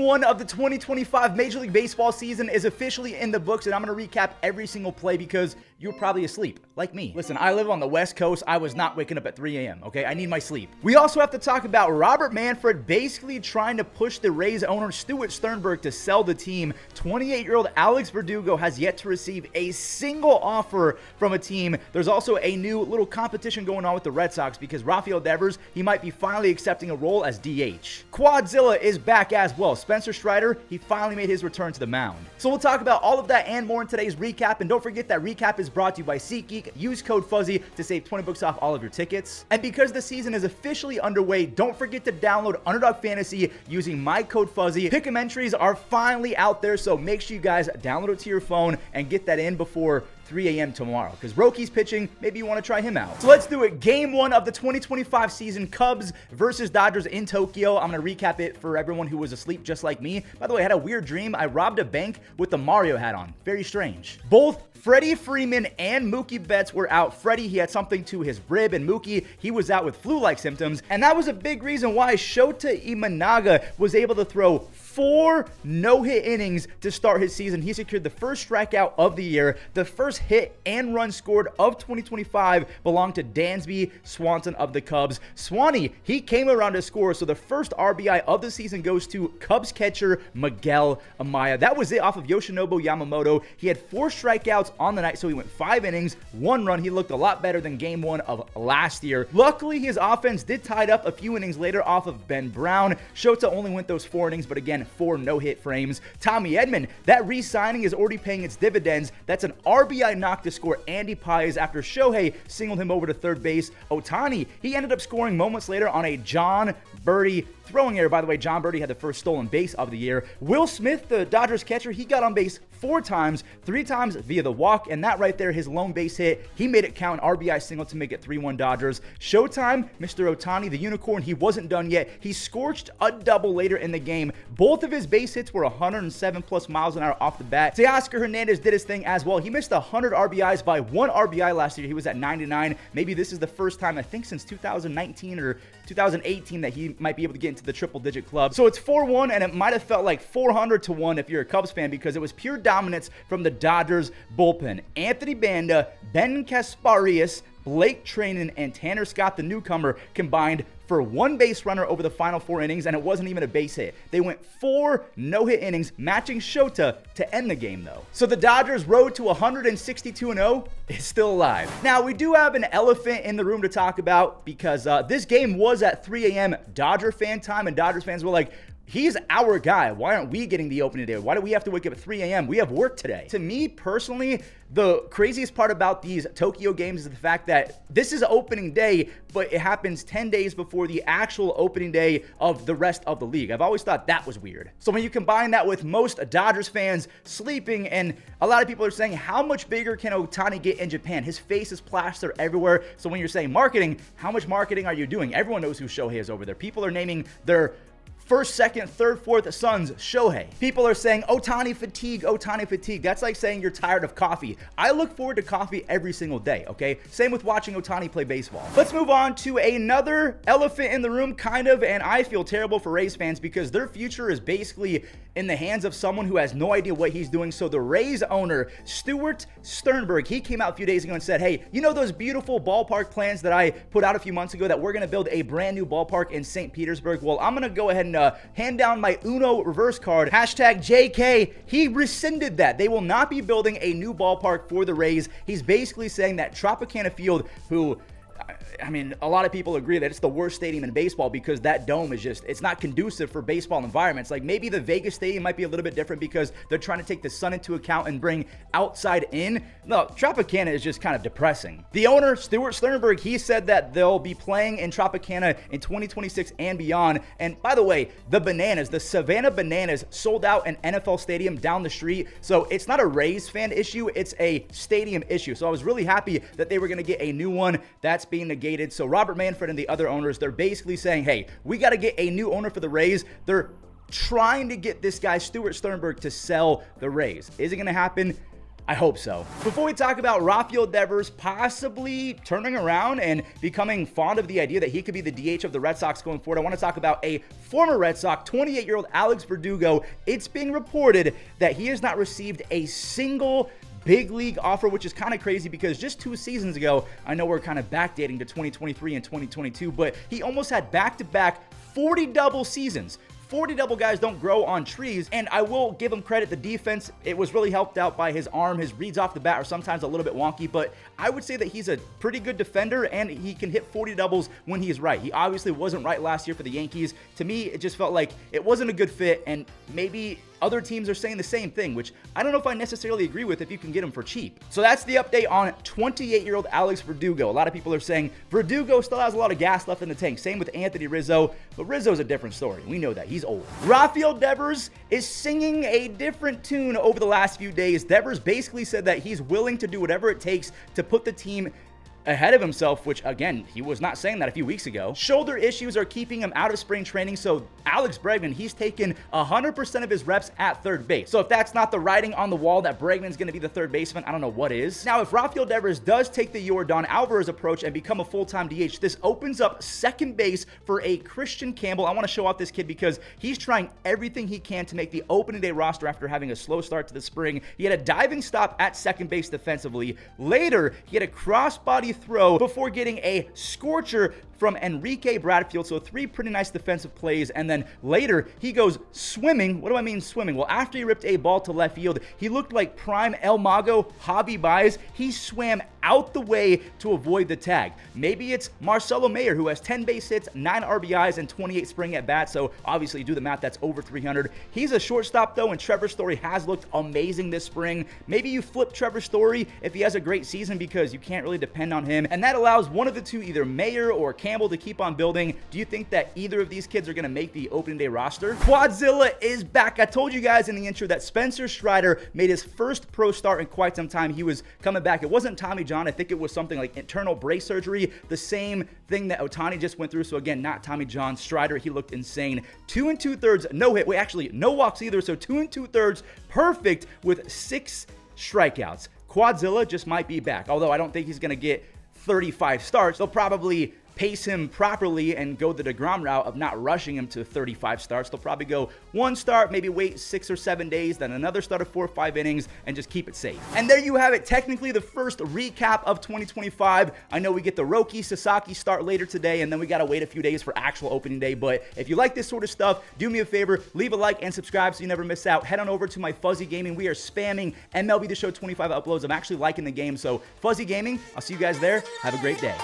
1 of the 2025 Major League Baseball season is officially in the books, and I'm going to recap every single play because you're probably asleep, like me. Listen, I live on the West Coast. I was not waking up at 3 a.m., okay? I need my sleep. We also have to talk about Robert Manfred basically trying to push the Rays owner Stuart Sternberg to sell the team. 28-year-old Alex Verdugo has yet to receive a single offer from a team. There's also a new little competition going on with the Red Sox because Rafael Devers, he might be finally accepting a role as DH. Quadzilla is back as well. Spencer Strider, he finally made his return to the mound. So we'll talk about all of that and more in today's recap. And don't forget that recap is brought to you by SeatGeek. Use code Fuzzy to save 20 bucks off all of your tickets. And because the season is officially underway, don't forget to download Underdog Fantasy using my code Fuzzy. Pick'em entries are finally out there, so make sure you guys download it to your phone and get that in before 3 a.m. tomorrow, because Rocky's pitching. Maybe you want to try him out. So let's do it. Game 1 of the 2025 season, Cubs versus Dodgers in Tokyo. I'm going to recap it for everyone who was asleep just like me. By the way, I had a weird dream. I robbed a bank with the Mario hat on. Very strange. Both Freddie Freeman and Mookie Betts were out. Freddie, he had something to his rib, and Mookie, he was out with flu-like symptoms, and that was a big reason why Shota Imanaga was able to throw 4 no-hit innings to start his season. He secured the first strikeout of the year. The first hit and run scored of 2025 belonged to Dansby Swanson of the Cubs. Swanee, he came around to score, so the first RBI of the season goes to Cubs catcher Miguel Amaya. That was it off of Yoshinobu Yamamoto. He had 4 strikeouts on the night, so he went 5 innings, 1 run. He looked a lot better than game 1 of last year. Luckily, his offense did tie it up a few innings later off of Ben Brown. Shota only went those 4 innings, but again, 4 no-hit frames. Tommy Edman, that re-signing is already paying its dividends. That's an RBI knock to score Andy Paez after Shohei singled him over to third base. Ohtani, he ended up scoring moments later on a John Birdie throwing error. By the way, John Birdie had the first stolen base of the year. Will Smith, the Dodgers catcher, he got on base 4 times, 3 times via the walk, and that right there, his lone base hit, he made it count, an RBI single to make it 3-1 Dodgers. Showtime, Mr. Ohtani, the unicorn, he wasn't done yet. He scorched a double later in the game. Both of his base hits were 107 plus miles an hour off the bat. Teoscar Hernandez did his thing as well. He missed 100 RBIs by 1 RBI last year. He was at 99. Maybe this is the first time, I think since 2019 or 2018, that he might be able to get into the triple-digit club. So it's 4-1, and it might have felt like 400-1 if you're a Cubs fan, because it was pure dominance from the Dodgers bullpen. Anthony Banda, Ben Kasparius, Blake Trainen, and Tanner Scott, the newcomer, combined for 1 base runner over the final 4 innings, and it wasn't even a base hit. They went 4 no-hit innings, matching Shota to end the game, though. So the Dodgers' road to 162-0 is still alive. Now, we do have an elephant in the room to talk about, because this game was at 3 a.m. Dodger fan time, and Dodgers fans were like, he's our guy. Why aren't we getting the opening day? Why do we have to wake up at 3 a.m.? We have work today. To me, personally, the craziest part about these Tokyo games is the fact that this is opening day, but it happens 10 days before the actual opening day of the rest of the league. I've always thought that was weird. So when you combine that with most Dodgers fans sleeping, and a lot of people are saying, how much bigger can Ohtani get in Japan? His face is plastered everywhere. So when you're saying marketing, how much marketing are you doing? Everyone knows who Shohei is over there. People are naming their first, second, third, fourth sons Shohei. People are saying Ohtani fatigue, Ohtani fatigue. That's like saying you're tired of coffee. I look forward to coffee every single day, okay? Same with watching Ohtani play baseball. Let's move on to another elephant in the room, kind of, and I feel terrible for Rays fans because their future is basically in the hands of someone who has no idea what he's doing. So the Rays owner, Stuart Sternberg, he came out a few days ago and said, hey, you know those beautiful ballpark plans that I put out a few months ago that we're going to build a brand new ballpark in St. Petersburg? Well, I'm going to go ahead and hand down my Uno reverse card, hashtag JK. He rescinded that. They will not be building a new ballpark for the Rays. He's basically saying that Tropicana Field, I mean, a lot of people agree that it's the worst stadium in baseball because that dome is just, it's not conducive for baseball environments. Like maybe the Vegas stadium might be a little bit different because they're trying to take the sun into account and bring outside in. No, Tropicana is just kind of depressing. The owner, Stuart Sternberg, he said that they'll be playing in Tropicana in 2026 and beyond. And by the way, the Savannah Bananas sold out an NFL stadium down the street. So it's not a Rays fan issue, it's a stadium issue. So I was really happy that they were going to get a new one that's being negated. So Robert Manfred and the other owners, they're basically saying, hey, we got to get a new owner for the Rays. They're trying to get this guy, Stuart Sternberg, to sell the Rays. Is it going to happen? I hope so. Before we talk about Rafael Devers possibly turning around and becoming fond of the idea that he could be the DH of the Red Sox going forward, I want to talk about a former Red Sox, 28-year-old Alex Verdugo. It's being reported that he has not received a single big league offer, which is kind of crazy because just 2 seasons ago, I know we're kind of backdating to 2023 and 2022, but he almost had back-to-back 40 double seasons. 40 double guys don't grow on trees, and I will give him credit. The defense, it was really helped out by his arm. His reads off the bat are sometimes a little bit wonky, but I would say that he's a pretty good defender, and he can hit 40 doubles when he's right. He obviously wasn't right last year for the Yankees. To me, it just felt like it wasn't a good fit, and maybe other teams are saying the same thing, which I don't know if I necessarily agree with if you can get him for cheap. So that's the update on 28-year-old Alex Verdugo. A lot of people are saying Verdugo still has a lot of gas left in the tank. Same with Anthony Rizzo, but Rizzo's a different story. We know that. He's old. Rafael Devers is singing a different tune over the last few days. Devers basically said that he's willing to do whatever it takes to put the team ahead of himself, which again, he was not saying that a few weeks ago. Shoulder issues are keeping him out of spring training, so Alex Bregman, he's taken 100% of his reps at third base. So if that's not the writing on the wall that Bregman's going to be the third baseman, I don't know what is. Now, if Rafael Devers does take the Yordan Alvarez approach and become a full-time DH, this opens up second base for a Christian Campbell. I want to show off this kid because he's trying everything he can to make the opening day roster after having a slow start to the spring. He had a diving stop at second base defensively. Later, he had a crossbody throw before getting a scorcher from Enrique Bradfield. So 3 pretty nice defensive plays. And then later he goes swimming. What do I mean swimming? Well, after he ripped a ball to left field, he looked like prime El Mago Javi Baez. He swam out the way to avoid the tag. Maybe it's Marcelo Mayer, who has 10 base hits, 9 RBIs, and 28 spring at bats. So obviously, do the math, that's over 300. He's a shortstop though, and Trevor Story has looked amazing this spring. Maybe you flip Trevor Story if he has a great season because you can't really depend on him. And that allows one of the two, either Mayer or Campbell, to keep on building. Do you think that either of these kids are going to make the opening day roster? Quadzilla is back. I told you guys in the intro that Spencer Strider made his first pro start in quite some time. He was coming back. It wasn't Tommy John. I think it was something like internal brace surgery, the same thing that Ohtani just went through. So again, not Tommy John. Strider, he looked insane. 2 2/3, no hit. Wait, actually, no walks either. So 2 2/3, perfect with 6 strikeouts. Quadzilla just might be back. Although I don't think he's going to get 35 starts. They'll probably pace him properly and go the DeGrom route of not rushing him to 35 starts. They'll probably go 1 start, maybe wait 6 or 7 days, then another start of 4 or 5 innings, and just keep it safe. And there you have it, technically the first recap of 2025. I know we get the Roki Sasaki start later today, and then we got to wait a few days for actual opening day. But if you like this sort of stuff, do me a favor, leave a like and subscribe so you never miss out. Head on over to my Fuzzy Gaming. We are spamming MLB The Show 25 uploads. I'm actually liking the game. So Fuzzy Gaming, I'll see you guys there. Have a great day.